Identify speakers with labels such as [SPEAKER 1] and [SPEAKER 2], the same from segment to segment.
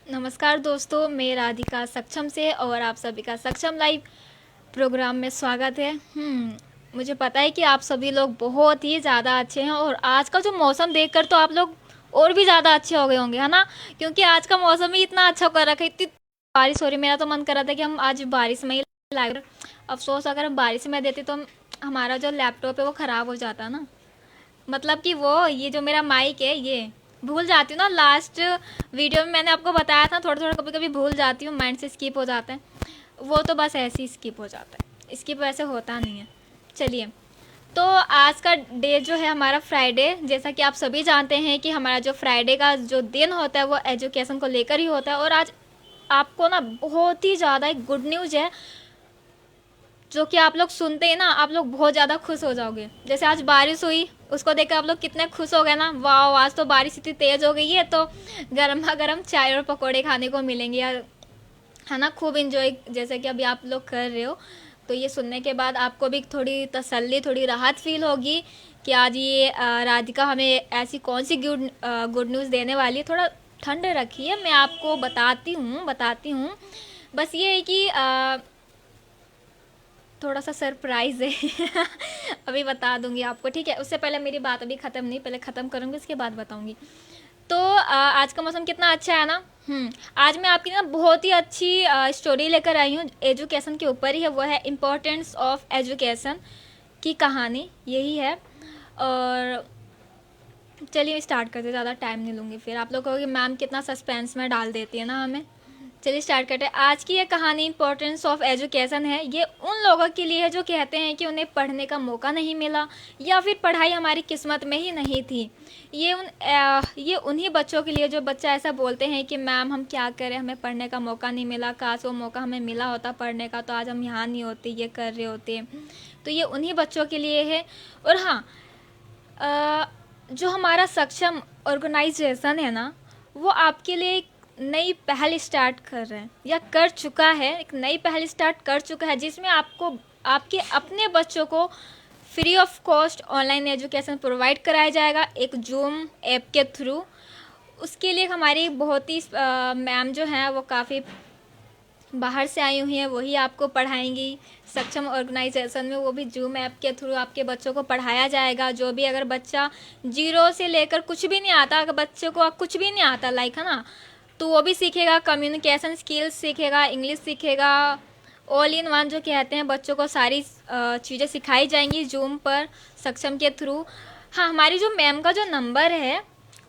[SPEAKER 1] नमस्कार दोस्तों, मैं राधिका सक्षम से और आप सभी का सक्षम लाइव प्रोग्राम में स्वागत है। मुझे पता है कि आप सभी लोग बहुत ही ज़्यादा अच्छे हैं और आज का जो मौसम देखकर तो आप लोग और भी ज़्यादा अच्छे हो गए होंगे, है ना? क्योंकि आज का मौसम ही इतना अच्छा कर रखा है, इतनी बारिश हो रही। मेरा तो मन कर रहा था कि हम आज बारिश में ही लाइव। अफसोस, अगर हम बारिश में देते तो हमारा जो लैपटॉप है वो ख़राब हो जाता ना। मतलब कि वो ये जो मेरा माइक है ये भूल जाती हूँ ना। लास्ट वीडियो में मैंने आपको बताया था, थोड़ा थोड़ा कभी कभी भूल जाती हूँ, माइंड से स्किप हो जाता है। वो तो बस ऐसे ही स्किप हो जाता है, स्किप वैसे होता नहीं है। चलिए, तो आज का डे जो है हमारा फ्राइडे, जैसा कि आप सभी जानते हैं कि हमारा जो फ्राइडे का जो दिन होता है वो एजुकेशन को लेकर ही होता है। और आज आपको ना बहुत ही ज़्यादा एक गुड न्यूज़ है जो कि आप लोग सुनते हैं ना, आप लोग बहुत ज़्यादा खुश हो जाओगे। जैसे आज बारिश हुई, उसको देखकर आप लोग कितने खुश हो गए ना। वाह, आज तो बारिश इतनी तेज़ हो गई है तो गर्मा गर्म चाय और पकौड़े खाने को मिलेंगे यार, है ना? खूब इंजॉय जैसे कि अभी आप लोग कर रहे हो। तो ये सुनने के बाद आपको भी थोड़ी तसल्ली, थोड़ी राहत फील होगी कि आज ये राधिका हमें ऐसी कौन सी गुड न्यूज़ देने वाली है। थोड़ा ठंड रखिए, मैं आपको बताती हूँ। बस ये है कि थोड़ा सा सरप्राइज़ है अभी बता दूंगी आपको, ठीक है? उससे पहले मेरी बात अभी ख़त्म नहीं, पहले ख़त्म करूँगी उसके बाद बताऊंगी। तो आज का मौसम कितना अच्छा है ना। आज मैं आपकी ना बहुत ही अच्छी स्टोरी लेकर आई हूँ, एजुकेशन के ऊपर ही है। वो है इम्पोर्टेंस ऑफ एजुकेशन की कहानी, यही है। और चलिए स्टार्ट करते, ज़्यादा टाइम नहीं लूँगी, फिर आप लोग कहोगे मैम कितना सस्पेंस में डाल देती है ना हमें। चलिए स्टार्ट करते हैं। आज की ये कहानी इम्पोर्टेंस ऑफ एजुकेशन है। ये उन लोगों के लिए है जो कहते हैं कि उन्हें पढ़ने का मौका नहीं मिला या फिर पढ़ाई हमारी किस्मत में ही नहीं थी। ये उन्हीं बच्चों के लिए जो बच्चा ऐसा बोलते हैं कि मैम हम क्या करें, हमें पढ़ने का मौका नहीं मिला, काश वो मौका हमें मिला होता पढ़ने का तो आज हम यहाँ नहीं होते, ये कर रहे होते। तो ये उन्हीं बच्चों के लिए है। और हाँ, जो हमारा सक्षम ऑर्गेनाइजेशन है ना, वो आपके लिए एक नई पहल स्टार्ट कर रहे हैं या कर चुका है। एक नई पहल स्टार्ट कर चुका है जिसमें आपको आपके अपने बच्चों को free of cost online education provide कराया जाएगा, एक जूम ऐप के थ्रू। उसके लिए हमारी बहुत ही मैम जो हैं वो काफ़ी बाहर से आई हुई हैं, वही आपको पढ़ाएंगी सक्षम ऑर्गेनाइजेशन में। वो भी जूम ऐप के थ्रू आपके बच्चों को पढ़ाया जाएगा। जो भी अगर बच्चा जीरो से लेकर कुछ भी नहीं आता, अगर बच्चे को कुछ भी नहीं आता लाइक, है ना, तो वो भी सीखेगा, कम्युनिकेशन स्किल्स सीखेगा, इंग्लिश सीखेगा। ऑल इन वन जो कहते हैं, बच्चों को सारी चीज़ें सिखाई जाएंगी जूम पर सक्षम के थ्रू। हाँ, हमारी जो मैम का जो नंबर है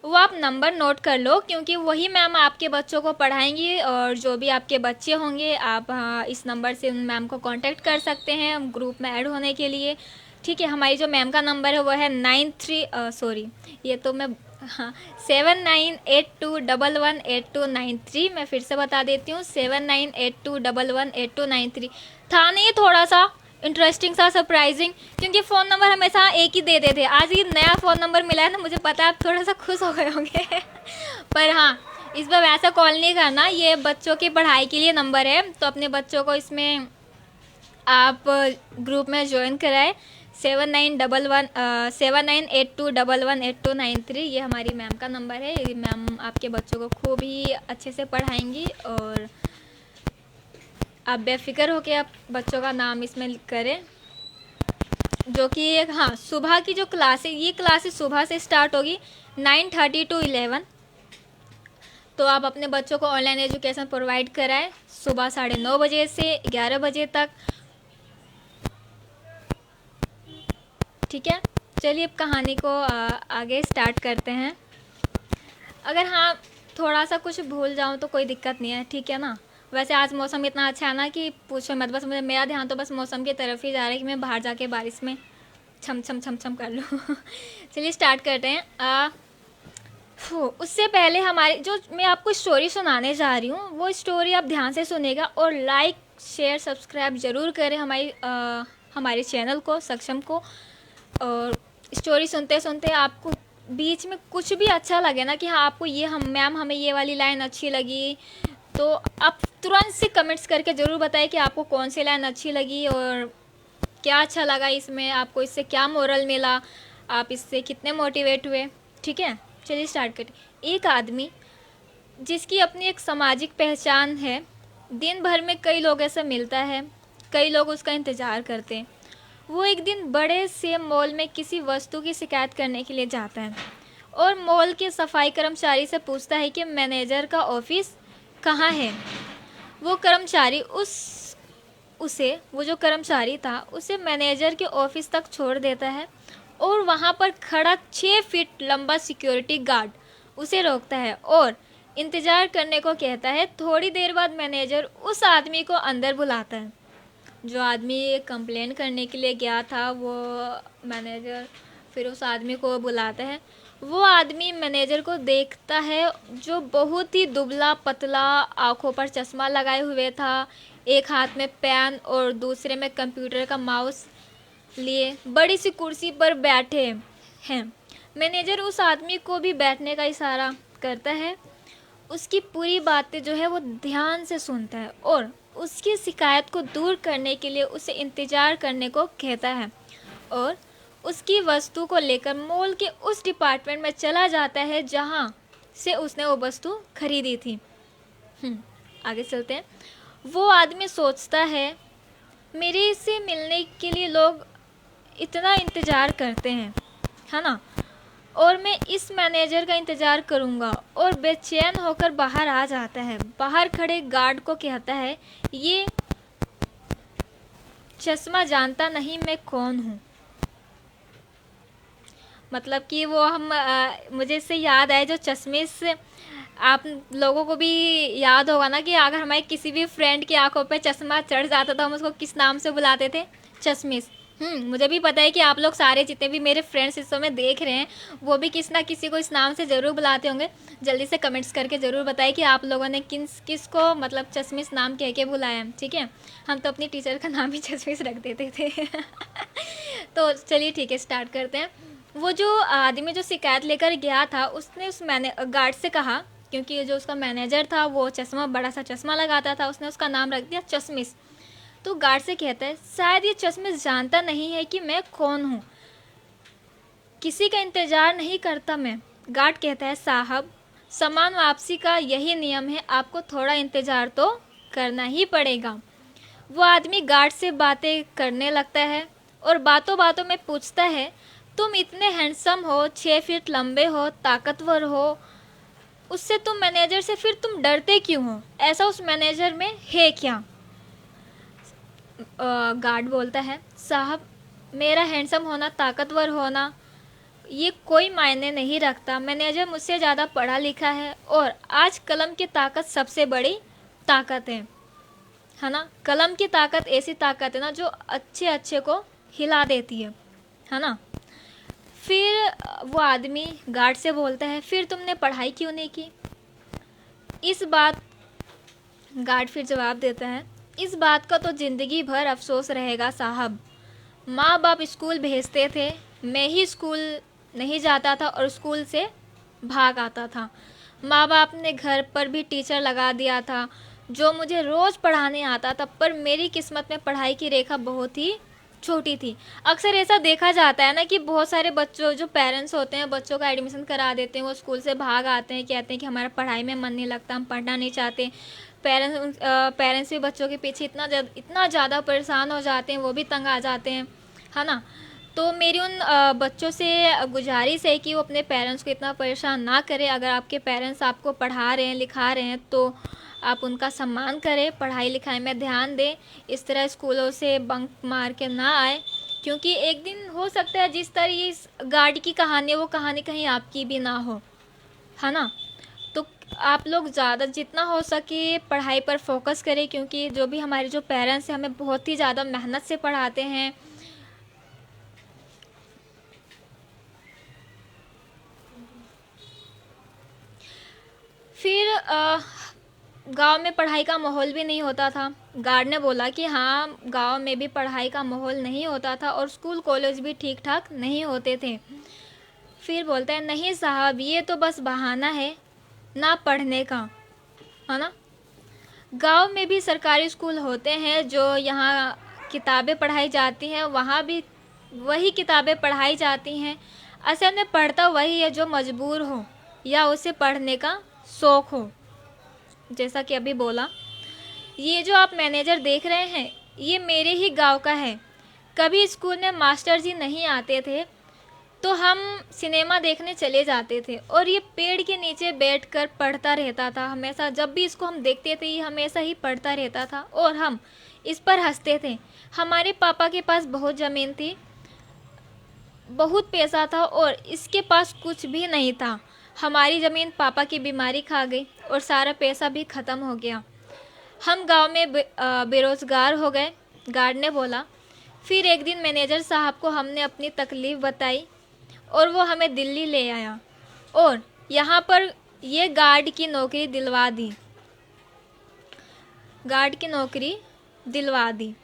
[SPEAKER 1] वो आप नंबर नोट कर लो, क्योंकि वही मैम आपके बच्चों को पढ़ाएंगी। और जो भी आपके बच्चे होंगे आप इस नंबर से उन मैम को कांटेक्ट कर सकते हैं ग्रुप में ऐड होने के लिए, ठीक है? हमारी जो मैम का नंबर है वो है 93 ये तो मैं, हाँ, 7982118293। मैं फिर से बता देती हूँ, 7982118293। था नहीं थोड़ा सा इंटरेस्टिंग सा, सरप्राइजिंग? क्योंकि फ़ोन नंबर हमेशा एक ही देते थे, आज ये नया फ़ोन नंबर मिला है ना, मुझे पता है आप थोड़ा सा खुश हो गए होंगे पर हाँ, इस बार वैसा कॉल नहीं करना, ये बच्चों की पढ़ाई के लिए नंबर है। तो अपने बच्चों को इसमें आप ग्रुप में ज्वाइन कराएं। 7982118293, ये हमारी मैम का नंबर है। ये मैम आपके बच्चों को खूब ही अच्छे से पढ़ाएंगी और आप बेफिक्र होकर आप बच्चों का नाम इसमें करें। जो कि हाँ, सुबह की जो क्लासेस, ये क्लासेस सुबह से स्टार्ट होगी 9:30 to 11। तो आप अपने बच्चों को ऑनलाइन एजुकेशन प्रोवाइड कराएं सुबह 9:30 से 11 बजे तक, ठीक है? चलिए अब कहानी को आगे स्टार्ट करते हैं। अगर हाँ थोड़ा सा कुछ भूल जाऊँ तो कोई दिक्कत नहीं है, ठीक है ना? वैसे आज मौसम इतना अच्छा है ना कि पूछो मत, बस मेरा ध्यान तो बस मौसम की तरफ ही जा रहा है कि मैं बाहर जाके बारिश में छम छम छम छम कर लूँ चलिए स्टार्ट करते हैं। उससे पहले हमारी जो मैं आपको स्टोरी सुनाने जा रही हूँ, वो स्टोरी आप ध्यान से सुनेगा और लाइक शेयर सब्सक्राइब ज़रूर करें हमारे चैनल को, सक्षम को। और स्टोरी सुनते सुनते आपको बीच में कुछ भी अच्छा लगे ना कि हाँ आपको ये, हम मैम हमें ये वाली लाइन अच्छी लगी, तो आप तुरंत से कमेंट्स करके ज़रूर बताएं कि आपको कौन सी लाइन अच्छी लगी और क्या अच्छा लगा इसमें, आपको इससे क्या मोरल मिला, आप इससे कितने मोटिवेट हुए, ठीक है? चलिए स्टार्ट करते। एक आदमी जिसकी अपनी एक सामाजिक पहचान है। दिन भर में कई लोग ऐसा मिलता है, कई लोग उसका इंतज़ार करते हैं। वो एक दिन बड़े से मॉल में किसी वस्तु की शिकायत करने के लिए जाता है और मॉल के सफाई कर्मचारी से पूछता है कि मैनेजर का ऑफिस कहाँ है। वो कर्मचारी वो जो कर्मचारी था उसे मैनेजर के ऑफिस तक छोड़ देता है और वहाँ पर खड़ा 6 फीट लंबा सिक्योरिटी गार्ड उसे रोकता है और इंतज़ार करने को कहता है। थोड़ी देर बाद मैनेजर उस आदमी को अंदर बुलाता है। जो आदमी कंप्लेन करने के लिए गया था, वो मैनेजर फिर उस आदमी को बुलाता है। वो आदमी मैनेजर को देखता है, जो बहुत ही दुबला पतला, आंखों पर चश्मा लगाए हुए था, एक हाथ में पेन और दूसरे में कंप्यूटर का माउस लिए बड़ी सी कुर्सी पर बैठे हैं। मैनेजर उस आदमी को भी बैठने का इशारा करता है। उसकी पूरी बातें जो है वो ध्यान से सुनता है और उसकी शिकायत को दूर करने के लिए उसे इंतज़ार करने को कहता है और उसकी वस्तु को लेकर मॉल के उस डिपार्टमेंट में चला जाता है जहाँ से उसने वो वस्तु खरीदी थी। आगे चलते हैं। वो आदमी सोचता है, मेरे से मिलने के लिए लोग इतना इंतज़ार करते हैं, है ना, और मैं इस मैनेजर का इंतज़ार करूँगा, और बेचैन होकर बाहर आ जाता है। बाहर खड़े गार्ड को कहता है, ये चश्मा जानता नहीं मैं कौन हूँ। मतलब कि वो मुझे इससे याद आया, जो चश्मे से आप लोगों को भी याद होगा ना कि अगर हमारे किसी भी फ्रेंड की आंखों पे चश्मा चढ़ जाता था, हम उसको किस नाम से बुलाते थे? चश्मिश। मुझे भी पता है कि आप लोग सारे जितने भी मेरे फ्रेंड्स इस समय देख रहे हैं, वो भी किस ना किसी को इस नाम से ज़रूर बुलाते होंगे। जल्दी से कमेंट्स करके ज़रूर बताएं कि आप लोगों ने किस को मतलब चश्मिश नाम कह के बुलाया है, ठीक है। हम तो अपनी टीचर का नाम ही चश्मिश रख देते थे। तो चलिए ठीक है, स्टार्ट करते हैं। वो जो आदमी जो शिकायत लेकर गया था, उसने उस गार्ड से कहा, क्योंकि जो उसका मैनेजर था वो बड़ा सा चश्मा लगाता था, उसने उसका नाम रख दिया चश्मिश। तो गार्ड से कहता है, शायद ये चश्मिश जानता नहीं है कि मैं कौन हूँ, किसी का इंतज़ार नहीं करता मैं। गार्ड कहता है, साहब सामान वापसी का यही नियम है, आपको थोड़ा इंतज़ार तो करना ही पड़ेगा। वो आदमी गार्ड से बातें करने लगता है और बातों बातों में पूछता है, तुम इतने हैंडसम हो, 6 फीट लंबे हो, ताकतवर हो, उससे तुम मैनेजर से फिर तुम डरते क्यों हो? ऐसा उस मैनेजर में है क्या? गार्ड बोलता है, साहब मेरा हैंडसम होना, ताकतवर होना, ये कोई मायने नहीं रखता। मैनेजर मुझसे ज़्यादा पढ़ा लिखा है और आज कलम की ताकत सबसे बड़ी ताकत है ना। कलम की ताकत ऐसी ताकत है ना जो अच्छे को हिला देती है ना। फिर वो आदमी गार्ड से बोलता है, फिर तुमने पढ़ाई क्यों नहीं की? इस बात गार्ड फिर जवाब देता है, इस बात का तो ज़िंदगी भर अफसोस रहेगा साहब। माँ बाप स्कूल भेजते थे, मैं ही स्कूल नहीं जाता था और स्कूल से भाग आता था। माँ बाप ने घर पर भी टीचर लगा दिया था जो मुझे रोज़ पढ़ाने आता था, पर मेरी किस्मत में पढ़ाई की रेखा बहुत ही छोटी थी। अक्सर ऐसा देखा जाता है ना कि बहुत सारे बच्चों जो पेरेंट्स होते हैं, बच्चों का एडमिशन करा देते हैं, वो स्कूल से भाग आते हैं, कहते हैं कि हमारा पढ़ाई में मन नहीं लगता, हम पढ़ना नहीं चाहते। पेरेंट्स भी बच्चों के पीछे इतना ज़्यादा परेशान हो जाते हैं, वो भी तंग आ जाते हैं, है ना। तो मेरी उन बच्चों से गुजारिश है कि वो अपने पेरेंट्स को इतना परेशान ना करें। अगर आपके पेरेंट्स आपको पढ़ा रहे हैं, लिखा रहे हैं, तो आप उनका सम्मान करें, पढ़ाई लिखाई में ध्यान दें, इस तरह स्कूलों से बंक मार के ना आए, क्योंकि एक दिन हो सकता है जिस तरह इस गार्ड की कहानी है, वो कहानी कहीं आपकी भी ना हो, है ना। तो आप लोग ज़्यादा जितना हो सके पढ़ाई पर फोकस करें, क्योंकि जो भी हमारे जो पेरेंट्स हैं हमें बहुत ही ज़्यादा मेहनत से पढ़ाते हैं। फिर गांव में पढ़ाई का माहौल भी नहीं होता था। गार्ड ने बोला कि हाँ, गांव में भी पढ़ाई का माहौल नहीं होता था और स्कूल कॉलेज भी ठीक ठाक नहीं होते थे। फिर बोलता है, नहीं साहब, ये तो बस बहाना है ना पढ़ने का, है ना। गांव में भी सरकारी स्कूल होते हैं, जो यहाँ किताबें पढ़ाई जाती हैं, वहाँ भी वही किताबें पढ़ाई जाती हैं। असल में पढ़ता वही है जो मजबूर हो या उसे पढ़ने का शौक़ हो। जैसा कि अभी बोला, ये जो आप मैनेजर देख रहे हैं ये मेरे ही गांव का है। कभी स्कूल में मास्टर जी नहीं आते थे तो हम सिनेमा देखने चले जाते थे और ये पेड़ के नीचे बैठकर पढ़ता रहता था हमेशा। जब भी इसको हम देखते थे ये हमेशा ही पढ़ता रहता था और हम इस पर हंसते थे। हमारे पापा के पास बहुत ज़मीन थी, बहुत पैसा था और इसके पास कुछ भी नहीं था। हमारी ज़मीन पापा की बीमारी खा गई और सारा पैसा भी ख़त्म हो गया। हम गांव में बेरोज़गार हो गए, गार्ड ने बोला। फिर एक दिन मैनेजर साहब को हमने अपनी तकलीफ़ बताई और वो हमें दिल्ली ले आया और यहाँ पर ये गार्ड की नौकरी दिलवा दी। गार्ड की नौकरी दिलवा दी।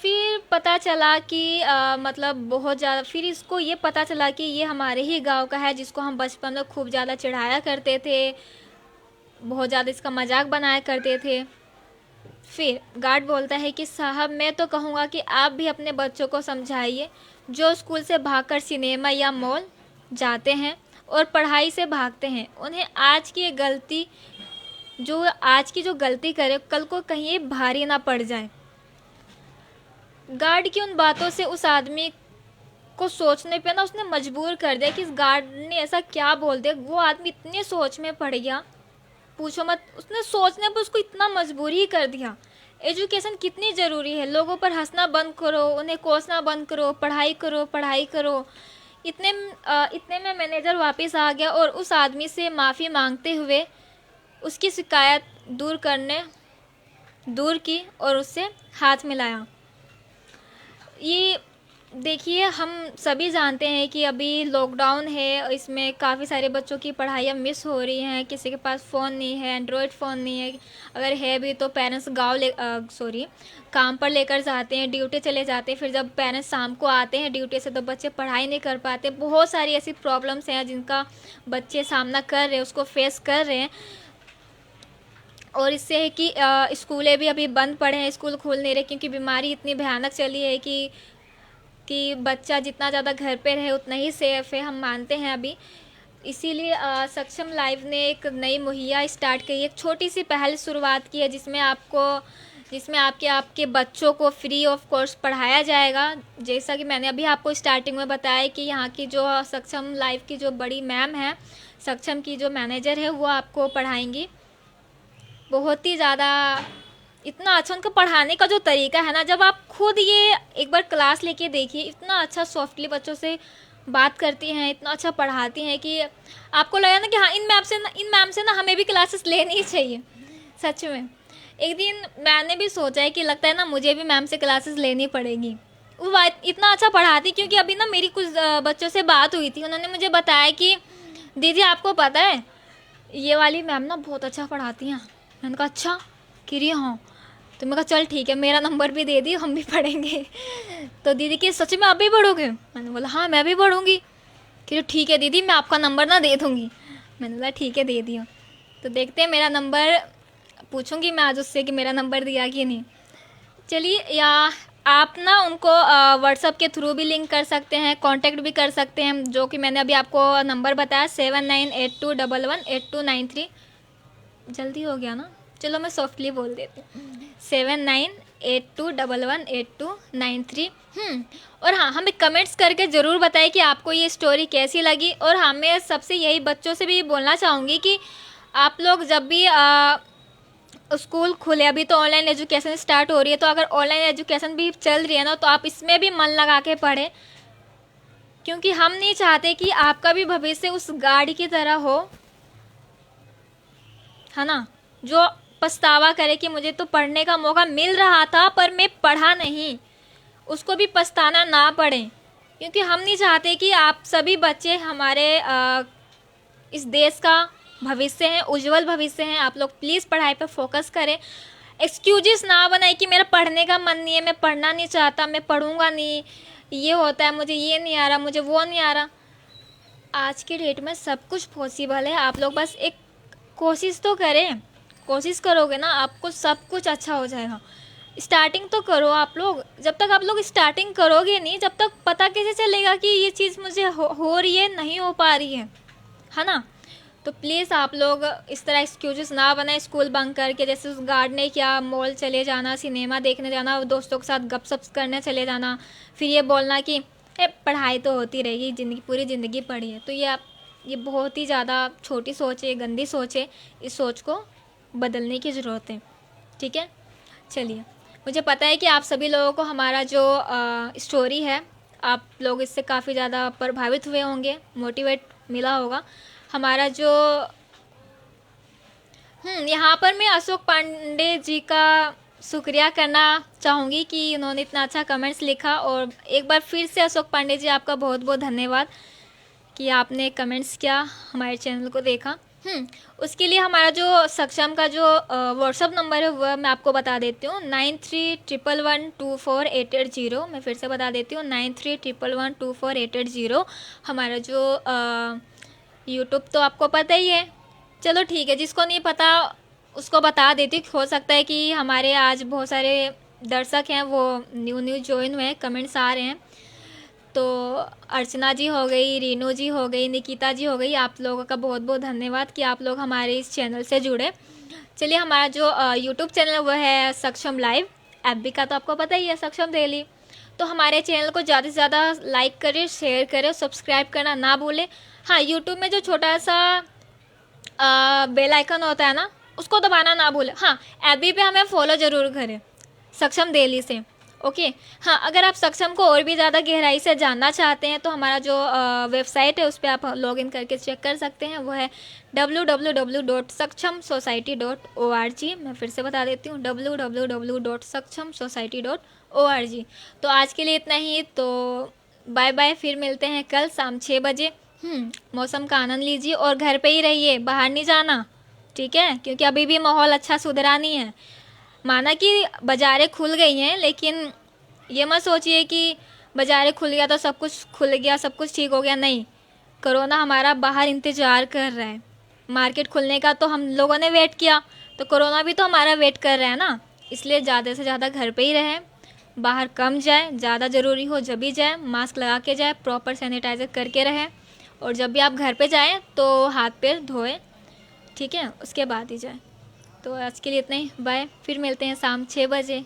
[SPEAKER 1] फिर पता चला कि मतलब बहुत ज़्यादा, फिर इसको ये पता चला कि ये हमारे ही गांव का है, जिसको हम बचपन में खूब ज़्यादा चिढ़ाया करते थे, बहुत ज़्यादा इसका मजाक बनाया करते थे। फिर गार्ड बोलता है कि साहब मैं तो कहूँगा कि आप भी अपने बच्चों को समझाइए जो स्कूल से भागकर सिनेमा या मॉल जाते हैं और पढ़ाई से भागते हैं, उन्हें आज की जो गलती करे कल को कहीं ये भारी ना पड़ जाए। गार्ड की उन बातों से उस आदमी को सोचने पे ना उसने मजबूर कर दिया कि इस गार्ड ने ऐसा क्या बोल दिया। वो आदमी इतने सोच में पड़ गया, पूछो मत। उसने सोचने पर उसको इतना मजबूर ही कर दिया। एजुकेशन कितनी ज़रूरी है। लोगों पर हंसना बंद करो, उन्हें कोसना बंद करो, पढ़ाई करो पढ़ाई करो। इतने में मैनेजर वापस आ गया और उस आदमी से माफ़ी मांगते हुए उसकी शिकायत दूर की और उससे हाथ मिलाया। ये देखिए, हम सभी जानते हैं कि अभी लॉकडाउन है, इसमें काफ़ी सारे बच्चों की पढ़ाइयाँ मिस हो रही हैं। किसी के पास फ़ोन नहीं है, एंड्रॉयड फ़ोन नहीं है, अगर है भी तो पेरेंट्स काम पर लेकर जाते हैं, ड्यूटी चले जाते हैं। फिर जब पेरेंट्स शाम को आते हैं ड्यूटी से तो बच्चे पढ़ाई नहीं कर पाते। बहुत सारी ऐसी प्रॉब्लम्स हैं जिनका बच्चे सामना कर रहे हैं, उसको फेस कर रहे हैं। और इससे है कि स्कूलें भी अभी बंद पड़े हैं, स्कूल खुल नहीं रहे क्योंकि बीमारी इतनी भयानक चली है कि बच्चा जितना ज़्यादा घर पे रहे उतना ही सेफ़ है, हम मानते हैं अभी। इसीलिए सक्षम लाइव ने एक नई मुहैया स्टार्ट की, एक छोटी सी पहल शुरुआत की है जिसमें आपके बच्चों को फ्री ऑफ कॉस्ट पढ़ाया जाएगा। जैसा कि मैंने अभी आपको स्टार्टिंग में बताया कि यहाँ की जो सक्षम लाइव की जो बड़ी मैम है, सक्षम की जो मैनेजर है, वो आपको पढ़ाएंगी। बहुत ही ज़्यादा इतना अच्छा उनका पढ़ाने का जो तरीका है ना, जब आप खुद ये एक बार क्लास लेके देखिए, इतना अच्छा सॉफ्टली बच्चों से बात करती हैं, इतना अच्छा पढ़ाती हैं कि आपको लगेगा ना कि हाँ इन मैम से ना हमें भी क्लासेस लेनी ही चाहिए। सच में एक दिन मैंने भी सोचा है कि लगता है ना मुझे भी मैम से क्लासेस लेनी पड़ेगी। वो इतना अच्छा पढ़ाती, क्योंकि अभी ना मेरी कुछ बच्चों से बात हुई थी, उन्होंने मुझे बताया कि दीदी आपको पता है ये वाली मैम ना बहुत अच्छा पढ़ाती हैं। मैंने कहा अच्छा कि हाँ, तो मैं कहा चल ठीक है, मेरा नंबर भी दे दी, हम भी पढ़ेंगे। तो दीदी कि सच में आप भी पढ़ोगे? मैंने बोला हाँ मैं भी पढ़ूँगी। कि ठीक है दीदी, मैं आपका नंबर ना दे दूँगी। मैंने बोला ठीक है दे दियो। तो देखते हैं मेरा नंबर, पूछूँगी मैं आज उससे कि मेरा नंबर दिया कि नहीं। चलिए, या आप ना उनको व्हाट्सअप के थ्रू भी लिंक कर सकते हैं, कांटेक्ट भी कर सकते हैं, जो कि मैंने अभी आपको नंबर बताया 7982118293। जल्दी हो गया ना, चलो मैं सॉफ्टली बोल देती हूँ 7982118293। और हाँ, हमें कमेंट्स करके ज़रूर बताएं कि आपको ये स्टोरी कैसी लगी। और हाँ, मैं सबसे यही बच्चों से भी बोलना चाहूँगी कि आप लोग जब भी स्कूल खुले, अभी तो ऑनलाइन एजुकेशन स्टार्ट हो रही है, तो अगर ऑनलाइन एजुकेशन भी चल रही है ना, तो आप इसमें भी मन लगा के पढ़ें, क्योंकि हम नहीं चाहते कि आपका भी भविष्य उस गाड़ी की तरह हो, है ना, जो पछतावा करे कि मुझे तो पढ़ने का मौका मिल रहा था पर मैं पढ़ा नहीं। उसको भी पछताना ना पड़े, क्योंकि हम नहीं चाहते कि आप सभी बच्चे हमारे इस देश का भविष्य हैं, उज्जवल भविष्य हैं। आप लोग प्लीज़ पढ़ाई पर फोकस करें। एक्सक्यूजेस ना बनाए कि मेरा पढ़ने का मन नहीं है, मैं पढ़ना नहीं चाहता, मैं पढ़ूंगा नहीं, ये होता है, मुझे ये नहीं आ रहा, मुझे वो नहीं आ रहा। आज के डेट में सब कुछ पॉसिबल है। आप लोग बस एक कोशिश तो करें। कोशिश करोगे ना, आपको सब कुछ अच्छा हो जाएगा। स्टार्टिंग तो करो आप लोग। जब तक आप लोग स्टार्टिंग करोगे नहीं, जब तक पता कैसे चलेगा कि ये चीज़ मुझे हो रही है, नहीं हो पा रही है ना। तो प्लीज़ आप लोग इस तरह एक्सक्यूजेस ना बनाएं स्कूल बंक करके, जैसे उस गार्ड ने क्या, मॉल चले जाना, सिनेमा देखने जाना, दोस्तों के साथ गपशप करने चले जाना, फिर ये बोलना कि पढ़ाई तो होती रहेगी, ज़िंदगी पूरी ज़िंदगी पढ़ी है। तो ये बहुत ही ज़्यादा छोटी सोच है, गंदी सोच है। इस सोच को बदलने की ज़रूरत है, ठीक है। चलिए, मुझे पता है कि आप सभी लोगों को हमारा जो स्टोरी है, आप लोग इससे काफ़ी ज़्यादा प्रभावित हुए होंगे, मोटिवेट मिला होगा। हमारा जो यहाँ पर मैं अशोक पांडे जी का शुक्रिया करना चाहूँगी कि उन्होंने इतना अच्छा कमेंट्स लिखा। और एक बार फिर से अशोक पांडे जी, आपका बहुत बहुत धन्यवाद कि आपने कमेंट्स किया, हमारे चैनल को देखा। उसके लिए हमारा जो सक्षम का जो व्हाट्सअप नंबर है वह मैं आपको बता देती हूँ, 9311124880। मैं फिर से बता देती हूँ, 9311124880। हमारा जो यूट्यूब तो आपको पता ही है, चलो ठीक है, जिसको नहीं पता उसको बता देती। हो सकता है कि हमारे आज बहुत सारे दर्शक हैं वो न्यू ज्वाइन हुए हैं, कमेंट्स आ रहे हैं। तो अर्चना जी हो गई, रीनू जी हो गई, निकिता जी हो गई, आप लोगों का बहुत बहुत धन्यवाद कि आप लोग हमारे इस चैनल से जुड़े। चलिए, हमारा जो यूट्यूब चैनल वो है सक्षम लाइव, एफबी का तो आपको पता ही है सक्षम डेली। तो हमारे चैनल को ज़्यादा से ज़्यादा लाइक करें, शेयर करें, सब्सक्राइब करना ना भूलें। हाँ, यूट्यूब में जो छोटा सा बेल आइकन होता है ना, उसको दबाना ना भूलें। हाँ, एफबी पे हमें फॉलो ज़रूर करें, सक्षम डेली से। ओके। हाँ, अगर आप सक्षम को और भी ज़्यादा गहराई से जानना चाहते हैं तो हमारा जो वेबसाइट है उस पर आप लॉगिन करके चेक कर सकते हैं। वो है www.sakchamsociety.org। मैं फिर से बता देती हूँ, www.sakchamsociety.org। तो आज के लिए इतना ही, तो बाय बाय, फिर मिलते हैं कल शाम 6 बजे। मौसम का आनंद लीजिए और घर पे ही रहिए, बाहर नहीं जाना, ठीक है, क्योंकि अभी भी माहौल अच्छा सुधरा नहीं है। माना कि बाज़ारें खुल गई हैं, लेकिन ये मत सोचिए कि बाज़ारें खुल गया तो सब कुछ खुल गया, सब कुछ ठीक हो गया। नहीं, कोरोना हमारा बाहर इंतज़ार कर रहा है। मार्केट खुलने का तो हम लोगों ने वेट किया, तो कोरोना भी तो हमारा वेट कर रहा है ना। इसलिए ज़्यादा से ज़्यादा घर पे ही रहें, बाहर कम जाए, ज़्यादा ज़रूरी हो जब भी जाए, मास्क लगा के जाए, प्रॉपर सैनिटाइज़र करके रहें। और जब भी आप घर पे जाएँ तो हाथ पैर धोएं, ठीक है, उसके बाद ही जाए। तो आज के लिए इतना ही, बाय, फिर मिलते हैं शाम 6 बजे।